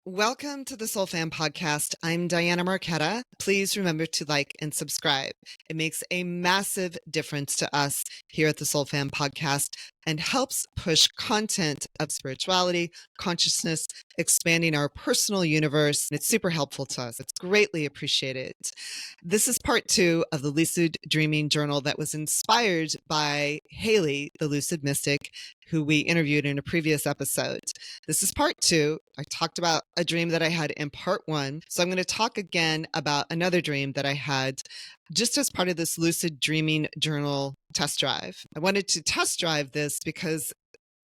Welcome to the Soul Fam podcast. I'm Diana Marquetta. Please remember to like and subscribe. It makes a massive difference to us here at the Soul Fam podcast and helps push content of spirituality, consciousness, expanding our personal universe. It's super helpful to us. It's greatly appreciated. This is part 2 of the Lucid Dreaming Journal that was inspired by Haley, the Lucid Mystic, who we interviewed in a previous episode. This is part 2. I talked about a dream that I had in part 1. So I'm going to talk again about another dream that I had just as part of this Lucid Dreaming Journal test drive. I wanted to test drive this because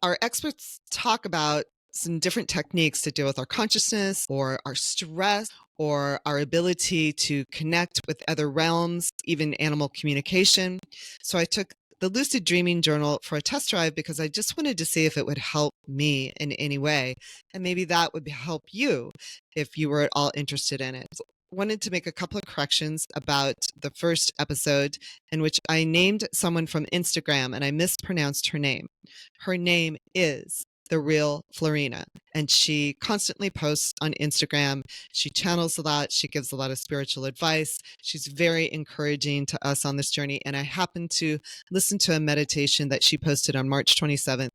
our experts talk about some different techniques to deal with our consciousness or our stress or our ability to connect with other realms, even animal communication. So I took the Lucid Dreaming Journal for a test drive because I just wanted to see if it would help me in any way. And maybe that would help you if you were at all interested in it. Wanted to make a couple of corrections about the first episode in which I named someone from Instagram and I mispronounced her name. Her name is The Real Florina, and she constantly posts on Instagram. She channels a lot. She gives a lot of spiritual advice. She's very encouraging to us on this journey. And I happened to listen to a meditation that she posted on March 27th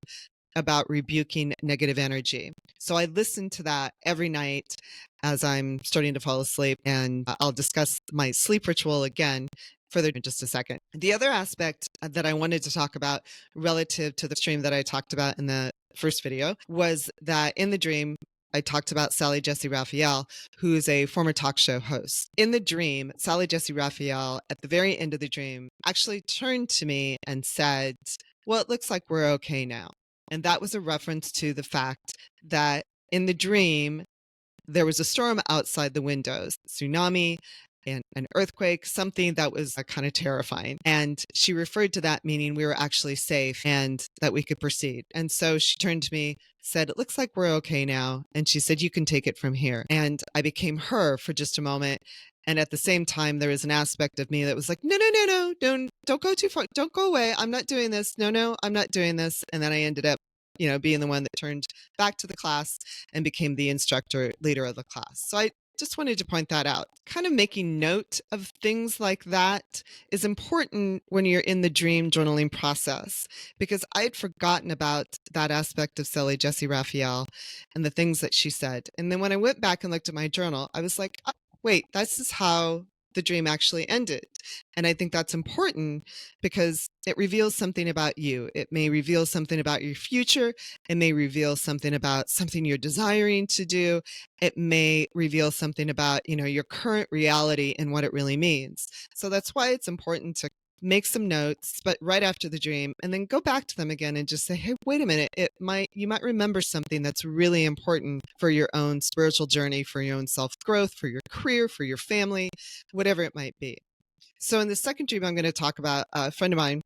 about rebuking negative energy. So I listen to that every night as I'm starting to fall asleep, and I'll discuss my sleep ritual again further in just a second. The other aspect that I wanted to talk about relative to the stream that I talked about in the first video was that in the dream, I talked about Sally Jessy Raphael, who is a former talk show host. In the dream, Sally Jessy Raphael, at the very end of the dream, actually turned to me and said, "Well, it looks like we're okay now." And that was a reference to the fact that in the dream, there was a storm outside the windows, tsunami and an earthquake, something that was kind of terrifying. And she referred to that meaning we were actually safe and that we could proceed. And so she turned to me, said, "It looks like we're okay now." And she said, "You can take it from here." And I became her for just a moment. And at the same time, there was an aspect of me that was like, "No, no, no, no, don't go too far. Don't go away. I'm not doing this. No, I'm not doing this." And then I ended up, being the one that turned back to the class and became the instructor leader of the class. So I just wanted to point that out. Kind of making note of things like that is important when you're in the dream journaling process, because I had forgotten about that aspect of Sally Jessy Raphael and the things that she said. And then when I went back and looked at my journal, I was like, wait, this is how the dream actually ended. And I think that's important because it reveals something about you. It may reveal something about your future. It may reveal something about something you're desiring to do. It may reveal something about, your current reality and what it really means. So that's why it's important to make some notes, but right after the dream, and then go back to them again and just say, "Hey, wait a minute. You might remember something that's really important for your own spiritual journey, for your own self-growth, for your career, for your family, whatever it might be." So in the second dream, I'm going to talk about a friend of mine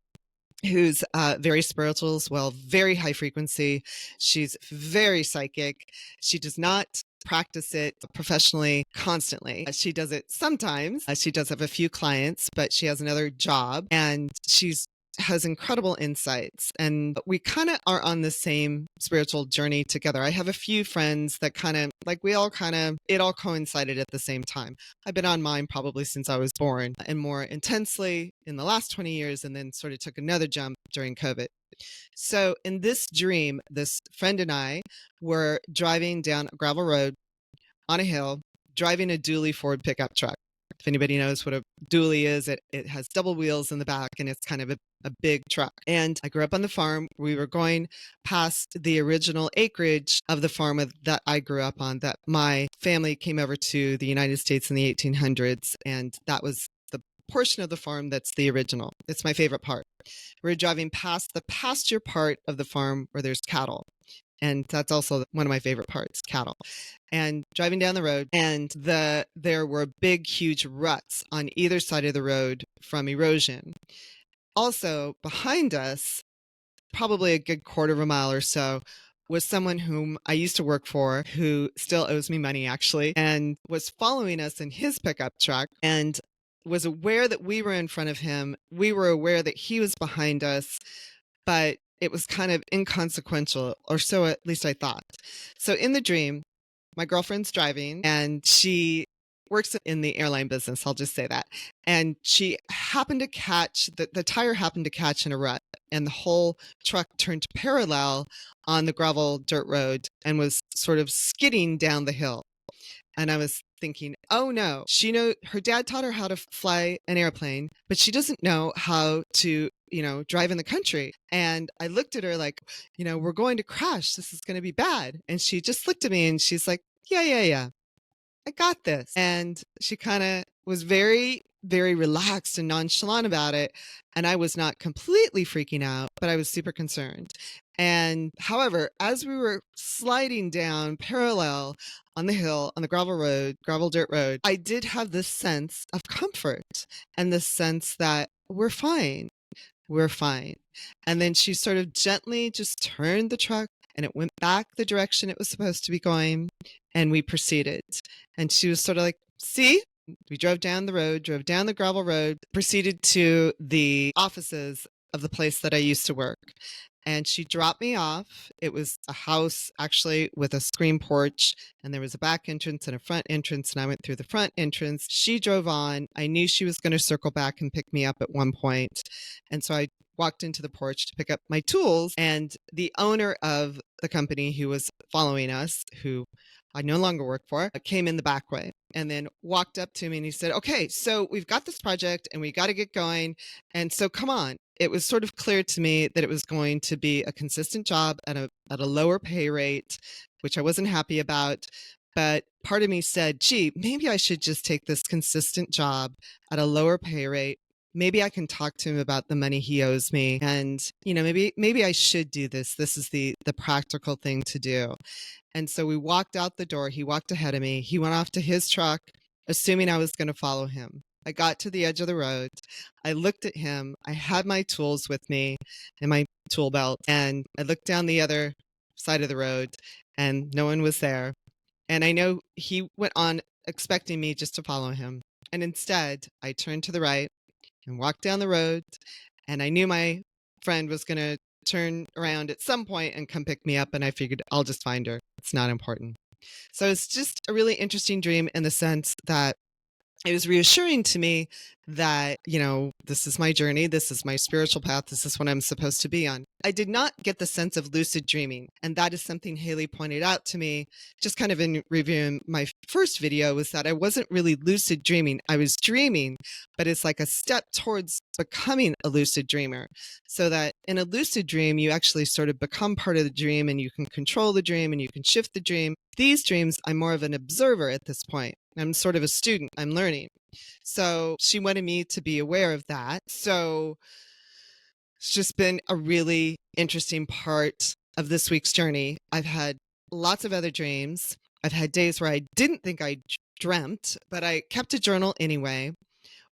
who's very spiritual as well, very high frequency. She's very psychic. She does not practice it professionally constantly. She does it sometimes. She does have a few clients, but she has another job and has incredible insights, and we kind of are on the same spiritual journey together. I have a few friends that it all coincided at the same time. I've been on mine probably since I was born, and more intensely in the last 20 years, and then sort of took another jump during COVID. So in this dream, this friend and I were driving down a gravel road on a hill, driving a dually Ford pickup truck. If anybody knows what a dually is, it has double wheels in the back and it's kind of a big truck. And I grew up on the farm. We were going past the original acreage of the farm that I grew up on, that my family came over to the United States in the 1800s. And that was the portion of the farm that's the original. It's my favorite part. We're driving past the pasture part of the farm where there's cattle. And that's also one of my favorite parts, cattle. And driving down the road, and there were big, huge ruts on either side of the road from erosion. Also, behind us, probably a good quarter of a mile or so, was someone whom I used to work for, who still owes me money, actually, and was following us in his pickup truck and was aware that we were in front of him. We were aware that he was behind us, but it was kind of inconsequential, or so at least I thought. So in the dream, my girlfriend's driving, and she works in the airline business. I'll just say that. And she happened to catch the tire happened to catch in a rut, and the whole truck turned parallel on the gravel dirt road and was sort of skidding down the hill. And I was thinking, oh no, her dad taught her how to fly an airplane, but she doesn't know how to, drive in the country. And I looked at her like, we're going to crash. This is going to be bad. And she just looked at me and she's like, yeah, I got this. And she kind of was very, very relaxed and nonchalant about it. And I was not completely freaking out, but I was super concerned. And however, as we were sliding down parallel on the hill, on the gravel dirt road, I did have this sense of comfort and this sense that we're fine. We're fine. And then she sort of gently just turned the truck and it went back the direction it was supposed to be going. And we proceeded. And she was sort of like, see, we drove down the gravel road, proceeded to the offices of the place that I used to work. And she dropped me off. It was a house actually with a screen porch, and there was a back entrance and a front entrance, and I went through the front entrance. She drove on. I knew she was going to circle back and pick me up at one point. And so I walked into the porch to pick up my tools, and the owner of the company who was following us, who I no longer work for, came in the back way and then walked up to me and he said, okay, so we've got this project and we got to get going. And so come on. It was sort of clear to me that it was going to be a consistent job at a lower pay rate, which I wasn't happy about. But part of me said, gee, maybe I should just take this consistent job at a lower pay rate. Maybe I can talk to him about the money he owes me. And, maybe I should do this. This is the practical thing to do. And so we walked out the door. He walked ahead of me. He went off to his truck, assuming I was going to follow him. I got to the edge of the road. I looked at him. I had my tools with me and my tool belt. And I looked down the other side of the road and no one was there. And I know he went on expecting me just to follow him. And instead, I turned to the right and walked down the road. And I knew my friend was going to turn around at some point and come pick me up. And I figured I'll just find her. It's not important. So it's just a really interesting dream in the sense that it was reassuring to me that, this is my journey. This is my spiritual path. This is what I'm supposed to be on. I did not get the sense of lucid dreaming. And that is something Haley pointed out to me, just kind of in reviewing my first video, was that I wasn't really lucid dreaming. I was dreaming, but it's like a step towards becoming a lucid dreamer. So that in a lucid dream, you actually sort of become part of the dream and you can control the dream and you can shift the dream. These dreams, I'm more of an observer at this point. I'm sort of a student. I'm learning. So she wanted me to be aware of that. So it's just been a really interesting part of this week's journey. I've had lots of other dreams. I've had days where I didn't think I dreamt, but I kept a journal anyway.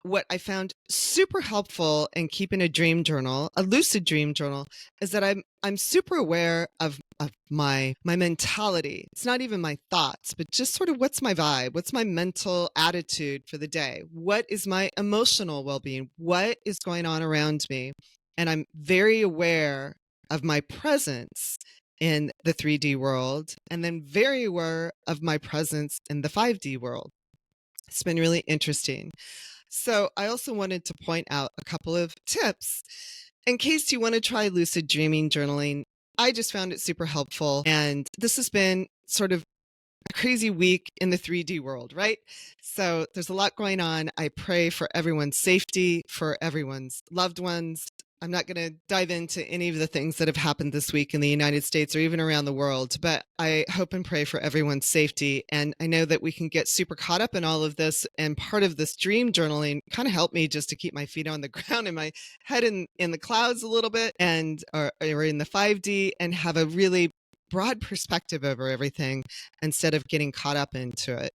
What I found super helpful in keeping a dream journal, a lucid dream journal, is that I'm super aware of my mentality. It's not even my thoughts, but just sort of what's my vibe? What's my mental attitude for the day? What is my emotional well-being? What is going on around me? And I'm very aware of my presence in the 3D world, and then very aware of my presence in the 5D world. It's been really interesting. So I also wanted to point out a couple of tips in case you want to try lucid dreaming journaling. I just found it super helpful. And this has been sort of a crazy week in the 3D world, right? So there's a lot going on. I pray for everyone's safety, for everyone's loved ones. I'm not going to dive into any of the things that have happened this week in the United States or even around the world, but I hope and pray for everyone's safety. And I know that we can get super caught up in all of this. And part of this dream journaling kind of helped me just to keep my feet on the ground and my head in the clouds a little bit or in the 5D and have a really broad perspective over everything instead of getting caught up into it,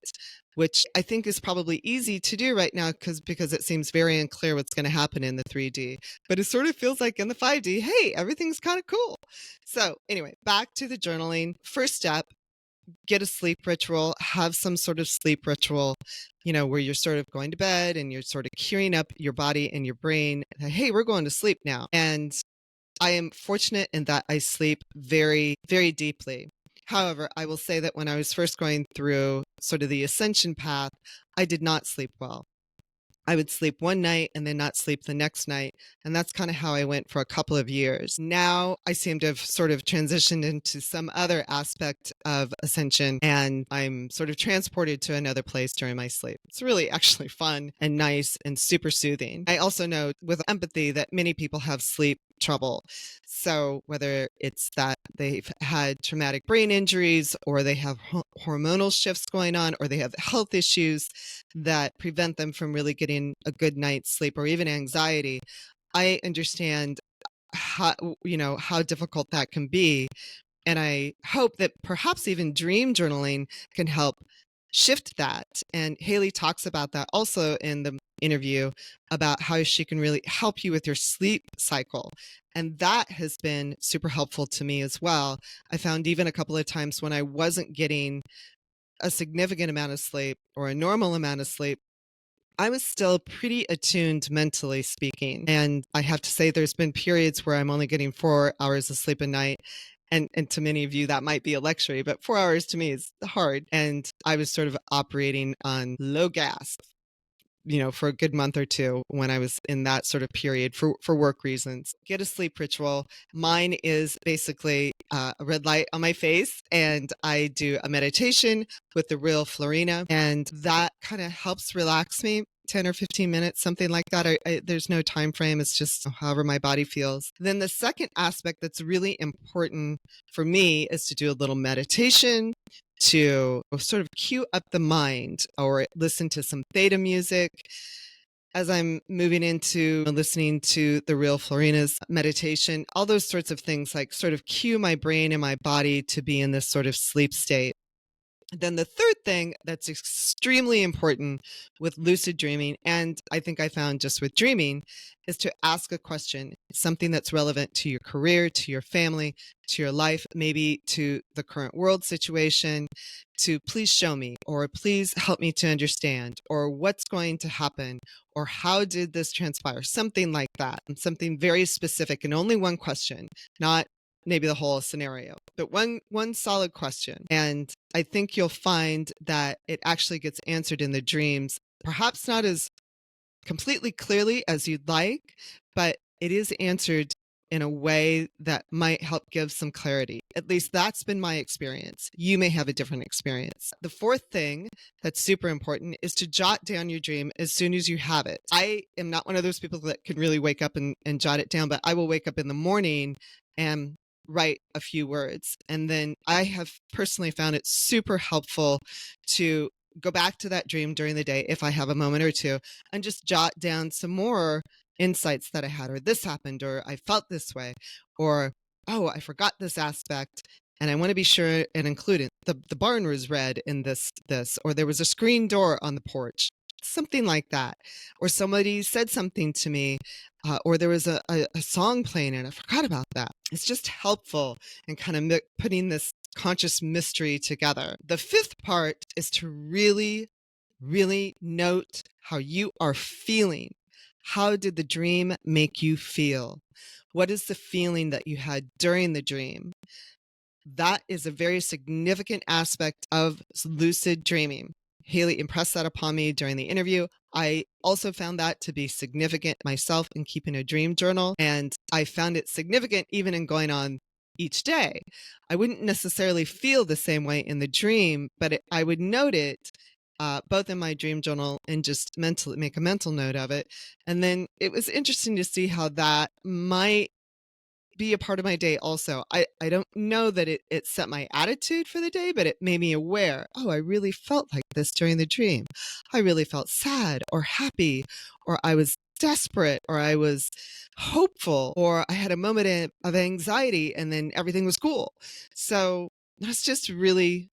which I think is probably easy to do right now because it seems very unclear what's going to happen in the 3D. But it sort of feels like in the 5D, hey, everything's kind of cool. So anyway, back to the journaling. First step, get a sleep ritual, have some sort of sleep ritual, where you're sort of going to bed and you're sort of curing up your body and your brain. Hey, we're going to sleep now. And I am fortunate in that I sleep very, very deeply. However, I will say that when I was first going through sort of the ascension path, I did not sleep well. I would sleep one night and then not sleep the next night. And that's kind of how I went for a couple of years. Now I seem to have sort of transitioned into some other aspect of ascension, and I'm sort of transported to another place during my sleep. It's really actually fun and nice and super soothing. I also know with empathy that many people have sleep trouble. So whether it's that they've had traumatic brain injuries, or they have hormonal shifts going on, or they have health issues that prevent them from really getting a good night's sleep, or even anxiety, I understand how difficult that can be. And I hope that perhaps even dream journaling can help shift that. And Haley talks about that also in the interview, about how she can really help you with your sleep cycle. And that has been super helpful to me as well. I found even a couple of times when I wasn't getting a significant amount of sleep or a normal amount of sleep, I was still pretty attuned mentally speaking. And I have to say, there's been periods where I'm only getting 4 hours of sleep a night. And to many of you, that might be a luxury, but 4 hours to me is hard. And I was sort of operating on low gas, for a good month or two when I was in that sort of period for work reasons. Get a sleep ritual. Mine is basically a red light on my face, and I do a meditation with the real Florina, and that kind of helps relax me. 10 or 15 minutes, something like that. There's no time frame. It's just however my body feels. Then the second aspect that's really important for me is to do a little meditation, to sort of cue up the mind, or listen to some theta music as I'm moving into listening to the real Florina's meditation, all those sorts of things, like sort of cue my brain and my body to be in this sort of sleep state. Then the third thing that's extremely important with lucid dreaming, and I think I found just with dreaming, is to ask a question, something that's relevant to your career, to your family, to your life, maybe to the current world situation, to please show me, or please help me to understand, or what's going to happen, or how did this transpire, something like that, and something very specific, and only one question, not maybe the whole scenario, but one solid question. And I think you'll find that it actually gets answered in the dreams, perhaps not as completely clearly as you'd like, but it is answered in a way that might help give some clarity. At least that's been my experience. You may have a different experience. The fourth thing that's super important is to jot down your dream as soon as you have it. I am not one of those people that can really wake up and jot it down, but I will wake up in the morning and write a few words. And then I have personally found it super helpful to go back to that dream during the day if I have a moment or two, and just jot down some more insights that I had, or this happened, or I felt this way, or, oh, I forgot this aspect and I want to be sure and include it. The barn was red in this, or there was a screen door on the porch, something like that. Or somebody said something to me, or there was a song playing and I forgot about that. It's just helpful in kind of putting this conscious mystery together. The fifth part is to really, really note how you are feeling. How did the dream make you feel? What is the feeling that you had during the dream? That is a very significant aspect of lucid dreaming. Haley impressed that upon me during the interview. I also found that to be significant myself in keeping a dream journal, and I found it significant even in going on each day. I wouldn't necessarily feel the same way in the dream, but I would note it both in my dream journal and just mentally make a mental note of it. And then it was interesting to see how that might be a part of my day also. I don't know that it set my attitude for the day, but it made me aware. Oh, I really felt like this during the dream. I really felt sad or happy, or I was desperate, or I was hopeful, or I had a moment of anxiety and then everything was cool. So that's just really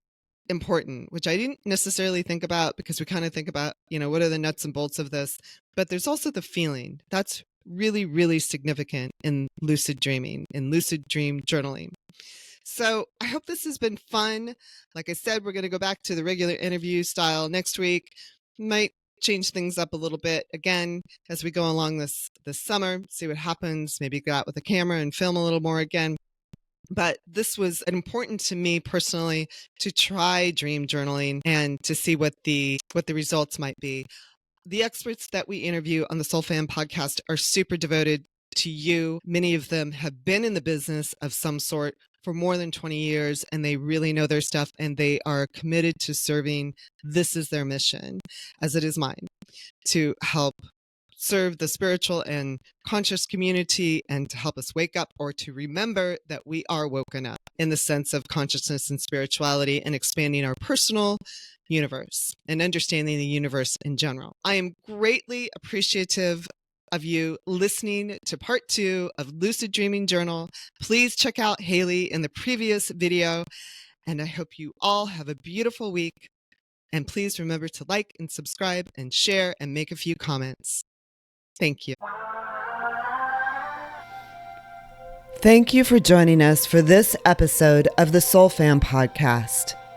important, which I didn't necessarily think about, because we kind of think about, what are the nuts and bolts of this? But there's also the feeling. That's really, really significant in lucid dreaming, in lucid dream journaling. So I hope this has been fun. Like I said, we're going to go back to the regular interview style next week. Might change things up a little bit again as we go along this summer, see what happens, maybe go out with a camera and film a little more again. But this was important to me personally to try dream journaling and to see what the results might be. The experts that we interview on the Soul Fam podcast are super devoted to you. Many of them have been in the business of some sort for more than 20 years, and they really know their stuff, and they are committed to serving. This is their mission, as it is mine, to help serve the spiritual and conscious community and to help us wake up, or to remember that we are woken up in the sense of consciousness and spirituality, and expanding our personal universe and understanding the universe in general. I am greatly appreciative of you listening to part 2 of Lucid Dreaming Journal. Please check out Haley in the previous video, and I hope you all have a beautiful week. And please remember to like and subscribe and share and make a few comments. Thank you. Thank you for joining us for this episode of the Soul Fam podcast.